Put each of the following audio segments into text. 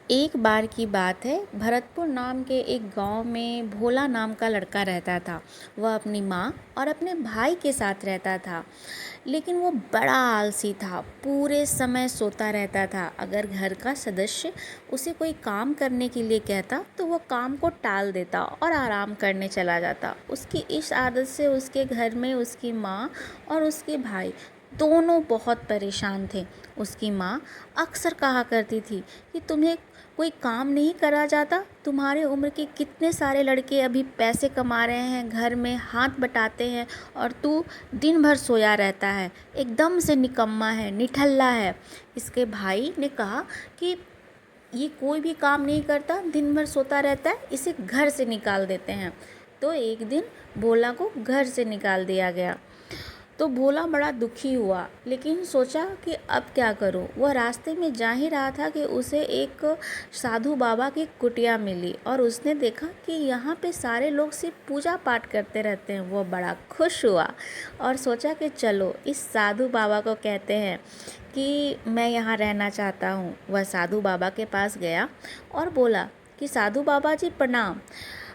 एक बार की बात है, भरतपुर नाम के एक गांव में भोला नाम का लड़का रहता था। वह अपनी माँ और अपने भाई के साथ रहता था, लेकिन वो बड़ा आलसी था। पूरे समय सोता रहता था। अगर घर का सदस्य उसे कोई काम करने के लिए कहता तो वह काम को टाल देता और आराम करने चला जाता। उसकी इस आदत से उसके घर में उसकी माँ और उसके भाई दोनों बहुत परेशान थे। उसकी माँ अक्सर कहा करती थी कि तुम्हें कोई काम नहीं करा जाता। तुम्हारे उम्र के कितने सारे लड़के अभी पैसे कमा रहे हैं, घर में हाथ बटाते हैं, और तू दिन भर सोया रहता है, एकदम से निकम्मा है, निठल्ला है। इसके भाई ने कहा कि ये कोई भी काम नहीं करता, दिन भर सोता रहता है, इसे घर से निकाल देते हैं। तो एक दिन भोला को घर से निकाल दिया गया। तो भोला बड़ा दुखी हुआ, लेकिन सोचा कि अब क्या करूं। वह रास्ते में जा ही रहा था कि उसे एक साधु बाबा की कुटिया मिली, और उसने देखा कि यहाँ पे सारे लोग सिर्फ पूजा पाठ करते रहते हैं। वह बड़ा खुश हुआ और सोचा कि चलो इस साधु बाबा को कहते हैं कि मैं यहाँ रहना चाहता हूँ। वह साधु बाबा के पास गया और बोला कि साधु बाबा जी प्रणाम,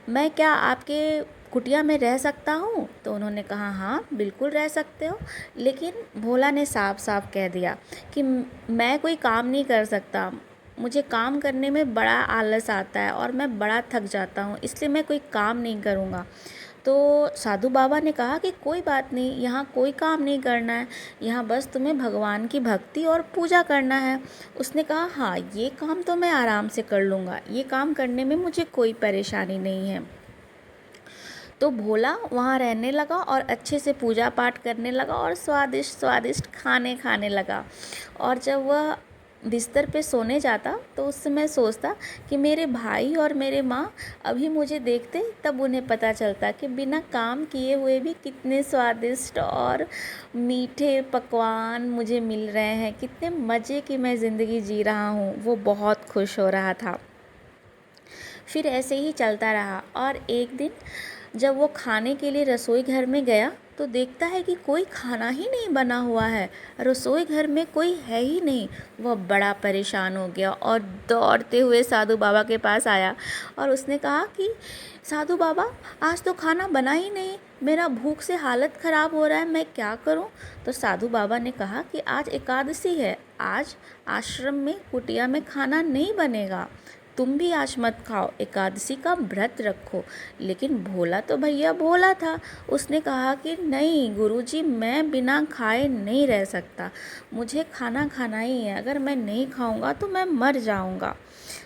मैं क्या आपके कुटिया में रह सकता हूँ? तो उन्होंने कहा हाँ बिल्कुल रह सकते हो। लेकिन भोला ने साफ साफ कह दिया कि मैं कोई काम नहीं कर सकता, मुझे काम करने में बड़ा आलस आता है और मैं बड़ा थक जाता हूँ, इसलिए मैं कोई काम नहीं करूँगा। तो साधु बाबा ने कहा कि कोई बात नहीं, यहाँ कोई काम नहीं करना है, यहाँ बस तुम्हें भगवान की भक्ति और पूजा करना है। उसने कहा हाँ ये काम तो मैं आराम से कर लूँगा, ये काम करने में मुझे कोई परेशानी नहीं है। तो भोला वहाँ रहने लगा और अच्छे से पूजा पाठ करने लगा और स्वादिष्ट स्वादिष्ट खाने खाने लगा। और जब वह बिस्तर पे सोने जाता तो उस समय सोचता कि मेरे भाई और मेरे माँ अभी मुझे देखते तब उन्हें पता चलता कि बिना काम किए हुए भी कितने स्वादिष्ट और मीठे पकवान मुझे मिल रहे हैं, कितने मज़े की मैं ज़िंदगी जी रहा हूँ। वो बहुत खुश हो रहा था। फिर ऐसे ही चलता रहा, और एक दिन जब वो खाने के लिए रसोई घर में गया तो देखता है कि कोई खाना ही नहीं बना हुआ है, रसोई घर में कोई है ही नहीं। वह बड़ा परेशान हो गया और दौड़ते हुए साधु बाबा के पास आया, और उसने कहा कि साधु बाबा आज तो खाना बना ही नहीं, मेरा भूख से हालत ख़राब हो रहा है, मैं क्या करूं? तो साधु बाबा ने कहा कि आज एकादशी है, आज आश्रम में कुटिया में खाना नहीं बनेगा, तुम भी आज मत खाओ, एकादशी का व्रत रखो। लेकिन भोला तो भैया भोला था, उसने कहा कि नहीं गुरुजी, मैं बिना खाए नहीं रह सकता, मुझे खाना खाना ही है, अगर मैं नहीं खाऊंगा तो मैं मर जाऊंगा।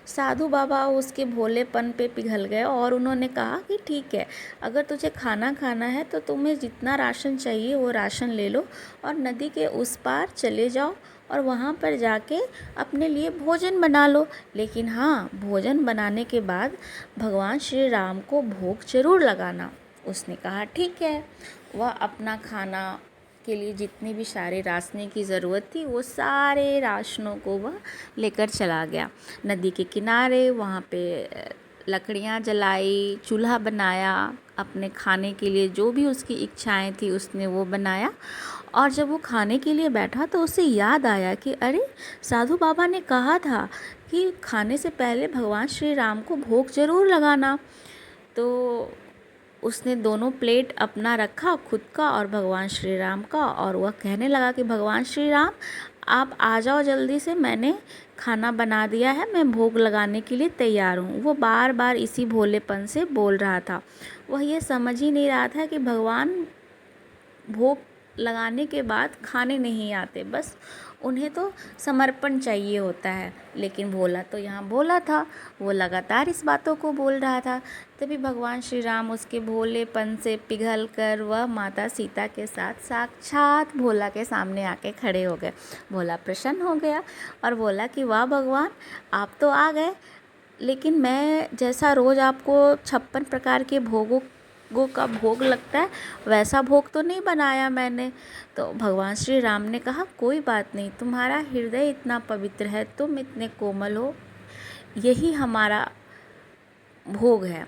साधु बाबा उसके भोलेपन पे पिघल गए और उन्होंने कहा कि ठीक है, अगर तुझे खाना खाना है तो तुम्हें जितना राशन चाहिए वो राशन ले लो और नदी के उस पार चले जाओ और वहाँ पर जाके अपने लिए भोजन बना लो। लेकिन हाँ, भोजन बनाने के बाद भगवान श्री राम को भोग जरूर लगाना। उसने कहा ठीक है। वह अपना खाना के लिए जितनी भी सारे राशनी की ज़रूरत थी वो सारे राशनों को वह लेकर चला गया। नदी के किनारे वहाँ पे लकड़ियाँ जलाई, चूल्हा बनाया, अपने खाने के लिए जो भी उसकी इच्छाएं थी उसने वो बनाया। और जब वो खाने के लिए बैठा तो उसे याद आया कि अरे, साधु बाबा ने कहा था कि खाने से पहले भगवान श्री राम को भोग जरूर लगाना। तो उसने दोनों प्लेट अपना रखा, खुद का और भगवान श्री राम का, और वह कहने लगा कि भगवान श्री राम आप आ जाओ जल्दी से, मैंने खाना बना दिया है, मैं भोग लगाने के लिए तैयार हूँ। वो बार बार इसी भोलेपन से बोल रहा था। वह ये समझ ही नहीं रहा था कि भगवान भोग लगाने के बाद खाने नहीं आते, बस उन्हें तो समर्पण चाहिए होता है। लेकिन भोला तो यहाँ भोला था, वो लगातार इस बातों को बोल रहा था। तभी भगवान श्री राम उसके भोलेपन से पिघल कर वह माता सीता के साथ साक्षात भोला के सामने आके खड़े हो गए। भोला प्रसन्न हो गया और बोला कि वाह भगवान, आप तो आ गए, लेकिन मैं जैसा रोज़ आपको 56 प्रकार के भोगों का भोग लगता है वैसा भोग तो नहीं बनाया मैंने। तो भगवान श्री राम ने कहा कोई बात नहीं, तुम्हारा हृदय इतना पवित्र है, तुम इतने कोमल हो, यही हमारा भोग है।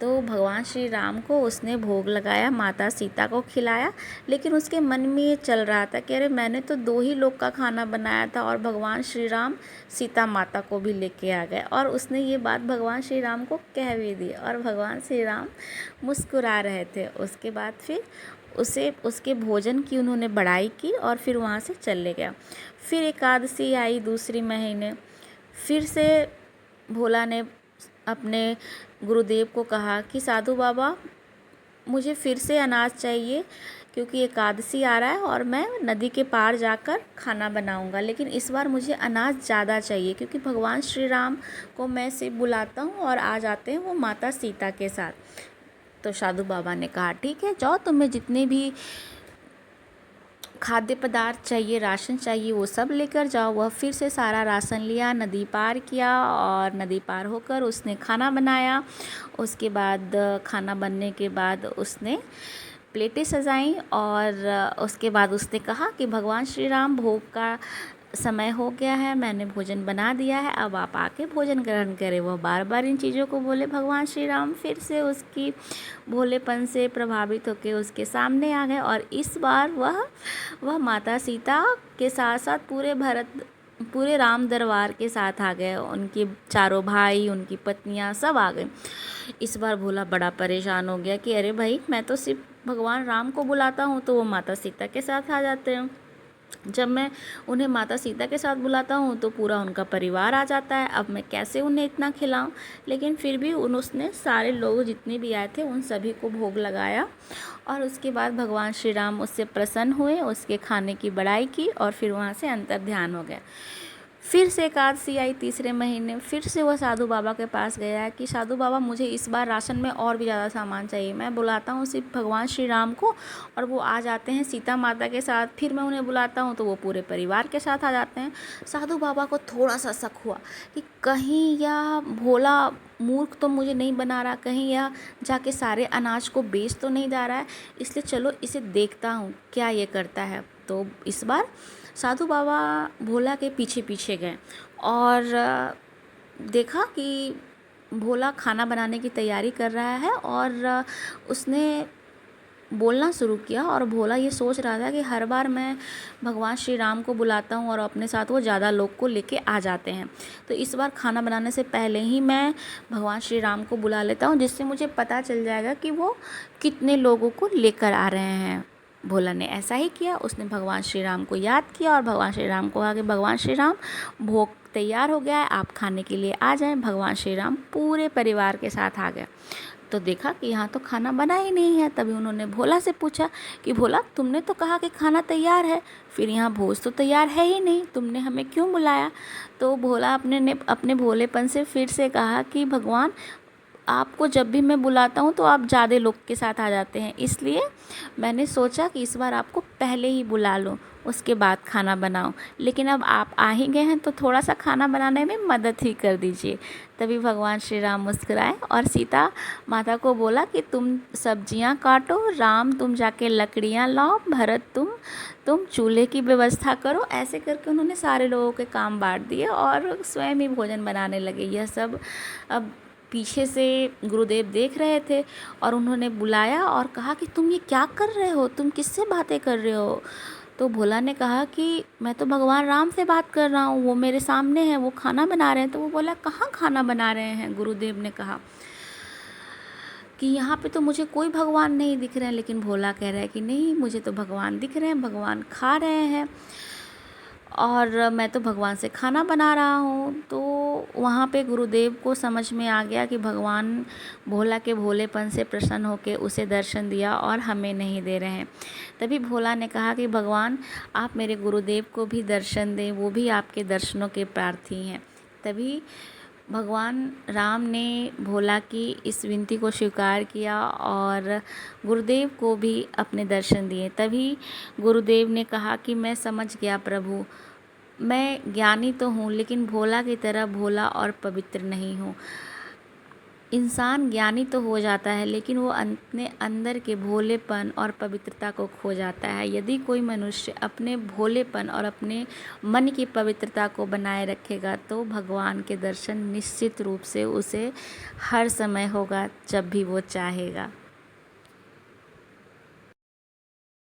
तो भगवान श्री राम को उसने भोग लगाया, माता सीता को खिलाया। लेकिन उसके मन में ये चल रहा था कि अरे मैंने तो 2 ही लोग का खाना बनाया था और भगवान श्री राम सीता माता को भी लेके आ गए। और उसने ये बात भगवान श्री राम को कह भी दी और भगवान श्री राम मुस्कुरा रहे थे। उसके बाद फिर उसे उसके भोजन की उन्होंने बड़ाई की और फिर वहाँ से चले गया। फिर एकादशी आई दूसरी महीने। फिर से भोला ने अपने गुरुदेव को कहा कि साधु बाबा, मुझे फिर से अनाज चाहिए क्योंकि एकादशी आ रहा है और मैं नदी के पार जाकर खाना बनाऊंगा। लेकिन इस बार मुझे अनाज ज़्यादा चाहिए क्योंकि भगवान श्री राम को मैं सिर्फ बुलाता हूँ और आ जाते हैं वो माता सीता के साथ। तो साधु बाबा ने कहा ठीक है, जाओ, तुम्हें जितने भी खाद्य पदार्थ चाहिए, राशन चाहिए, वो सब लेकर जाओ। वह फिर से सारा राशन लिया, नदी पार किया और नदी पार होकर उसने खाना बनाया। उसके बाद खाना बनने के बाद उसने प्लेटें सजाईं और उसके बाद उसने कहा कि भगवान श्री राम, भोग का समय हो गया है, मैंने भोजन बना दिया है, अब आप आके भोजन ग्रहण करें। वह बार बार इन चीज़ों को बोले। भगवान श्री राम फिर से उसकी भोलेपन से प्रभावित होकर उसके सामने आ गए और इस बार वह माता सीता के साथ साथ पूरे राम दरबार के साथ आ गए। उनके चारों भाई, उनकी पत्नियां सब आ गए। इस बार भोला बड़ा परेशान हो गया कि अरे भाई, मैं तो सिर्फ भगवान राम को बुलाता हूँ तो वो माता सीता के साथ आ जाते हैं। जब मैं उन्हें माता सीता के साथ बुलाता हूँ तो पूरा उनका परिवार आ जाता है। अब मैं कैसे उन्हें इतना खिलाऊं? लेकिन फिर भी उसने सारे लोग जितने भी आए थे उन सभी को भोग लगाया और उसके बाद भगवान श्री राम उससे प्रसन्न हुए, उसके खाने की बड़ाई की और फिर वहाँ से अंतर ध्यान हो गया। फिर से एकादशी आई तीसरे महीने। फिर से वह साधु बाबा के पास गया कि साधु बाबा, मुझे इस बार राशन में और भी ज़्यादा सामान चाहिए। मैं बुलाता हूँ सिर्फ भगवान श्री राम को और वो आ जाते हैं सीता माता के साथ। फिर मैं उन्हें बुलाता हूँ तो वो पूरे परिवार के साथ आ जाते हैं। साधु बाबा को थोड़ा सा शक हुआ कि कहीं यह भोला मूर्ख तो मुझे नहीं बना रहा, कहीं यह जाके सारे अनाज को बेच तो नहीं जा रहा है, इसलिए चलो इसे देखता हूँ क्या ये करता है। तो इस बार साधु बाबा भोला के पीछे पीछे गए और देखा कि भोला खाना बनाने की तैयारी कर रहा है और उसने बोलना शुरू किया। और भोला ये सोच रहा था कि हर बार मैं भगवान श्री राम को बुलाता हूँ और अपने साथ वो ज़्यादा लोग को लेके आ जाते हैं, तो इस बार खाना बनाने से पहले ही मैं भगवान श्री राम को बुला लेता हूँ, जिससे मुझे पता चल जाएगा कि वो कितने लोगों को लेकर आ रहे हैं। भोला ने ऐसा ही किया। उसने भगवान श्री राम को याद किया और भगवान श्री राम को कहा कि भगवान श्री राम, भोग तैयार हो गया है, आप खाने के लिए आ जाएं। भगवान श्री राम पूरे परिवार के साथ आ गए तो देखा कि यहाँ तो खाना बना ही नहीं है। तभी उन्होंने भोला से पूछा कि भोला, तुमने तो कहा कि खाना तैयार है, फिर यहाँ भोज तो तैयार है ही नहीं, तुमने हमें क्यों बुलाया? तो भोला अपने भोलेपन से फिर से कहा कि भगवान, आपको जब भी मैं बुलाता हूँ तो आप ज़्यादा लोग के साथ आ जाते हैं, इसलिए मैंने सोचा कि इस बार आपको पहले ही बुला लूँ, उसके बाद खाना बनाऊँ। लेकिन अब आप आ ही गए हैं तो थोड़ा सा खाना बनाने में मदद ही कर दीजिए। तभी भगवान श्री राम मुस्कुराए और सीता माता को बोला कि तुम सब्जियां काटो, राम तुम जाके लकड़ियां लाओ, भरत तुम चूल्हे की व्यवस्था करो। ऐसे करके उन्होंने सारे लोगों के काम बांट दिए और स्वयं ही भोजन बनाने लगे। यह सब अब पीछे से गुरुदेव देख रहे थे और उन्होंने बुलाया और कहा कि तुम ये क्या कर रहे हो, तुम किससे बातें कर रहे हो? तो भोला ने कहा कि मैं तो भगवान राम से बात कर रहा हूँ, वो मेरे सामने हैं, वो खाना बना रहे हैं। तो वो बोला, कहाँ खाना बना रहे हैं? गुरुदेव ने कहा कि यहाँ पे तो मुझे कोई भगवान नहीं दिख रहे हैं। लेकिन भोला कह रहा है कि नहीं, मुझे तो भगवान दिख रहे हैं, भगवान खा रहे हैं और मैं तो भगवान से खाना बना रहा हूँ। तो वहाँ पे गुरुदेव को समझ में आ गया कि भगवान भोला के भोलेपन से प्रसन्न होकर उसे दर्शन दिया और हमें नहीं दे रहे हैं। तभी भोला ने कहा कि भगवान, आप मेरे गुरुदेव को भी दर्शन दें, वो भी आपके दर्शनों के प्रार्थी हैं। तभी भगवान राम ने भोला की इस विनती को स्वीकार किया और गुरुदेव को भी अपने दर्शन दिए। तभी गुरुदेव ने कहा कि मैं समझ गया प्रभु, मैं ज्ञानी तो हूँ लेकिन भोला की तरह भोला और पवित्र नहीं हूँ। इंसान ज्ञानी तो हो जाता है लेकिन वो अपने अंदर के भोलेपन और पवित्रता को खो जाता है। यदि कोई मनुष्य अपने भोलेपन और अपने मन की पवित्रता को बनाए रखेगा तो भगवान के दर्शन निश्चित रूप से उसे हर समय होगा जब भी वो चाहेगा।